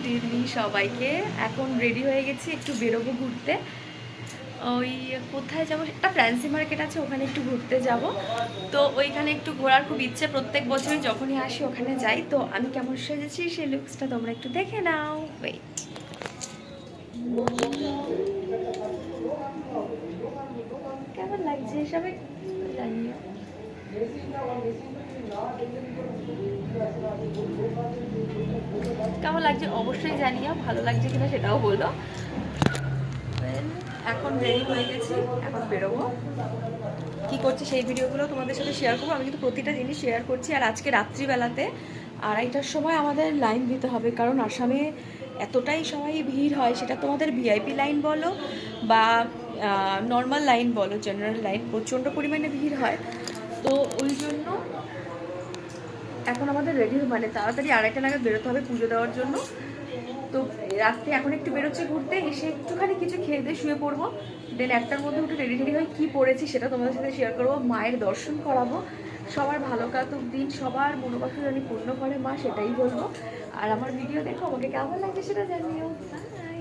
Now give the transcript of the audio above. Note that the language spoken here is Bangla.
গুড ইভিনিং সবাইকে। এখন রেডি হয়ে গেছি, একটু বেরোবো ঘুরতে। ওই কোথায় যাবো, একটা ফ্যান্সি মার্কেট আছে, ওখানে একটু ঘুরতে যাব। তো ওইখানে একটু ঘোরার খুব ইচ্ছে, প্রত্যেক বছরই যখনই আসি ওখানে যাই। তো আমি কেমন সেজেছি সেই লুকসটা তোমরা একটু দেখে নাও। ওয়েট, কেমন লাগছে সবাই জানিও। কেমন লাগছে অবশ্যই জানিও, ভালো লাগছে কিনা সেটাও বলো। এখন রেডি হয়ে গেছি, এখন বেরোবো। কি করছি সেই ভিডিওগুলো তোমাদের সাথে শেয়ার করবো। আমি কিন্তু প্রতিটা জিনিস শেয়ার করছি। আর আজকে রাত্রিবেলাতে 2:30টার সময় আমাদের লাইন দিতে হবে, কারণ আসামে এতটাই সবাই ভিড় হয়, সেটা তোমাদের ভিআইপি লাইন বলো বা নর্মাল লাইন বলো, জেনারেল লাইন, প্রচণ্ড পরিমাণে ভিড় হয়। তো ওই জন্য এখন আমাদের রেডি মানে তাড়াতাড়ি 2:30 নাগাদ বেরোতে হবে পুজো দেওয়ার জন্য। তো রাত্রে এখন একটু বেরোচ্ছি ঘুরতে, এসে একটুখানি কিছু খেয়ে দিয়ে শুয়ে পড়বো। দেন 1টার মধ্যে উঠে রেডি রেডি হয়ে কী পড়েছি সেটা তোমাদের সাথে শেয়ার করবো। মায়ের দর্শন করাবো, সবার ভালো কাতুক দিন, সবার মনোবাসনা জানি পূর্ণ করে মা, সেটাই বলবো। আর আমার ভিডিও দেখো, আমাকে কেমন লাগে সেটা জানিও। বাই।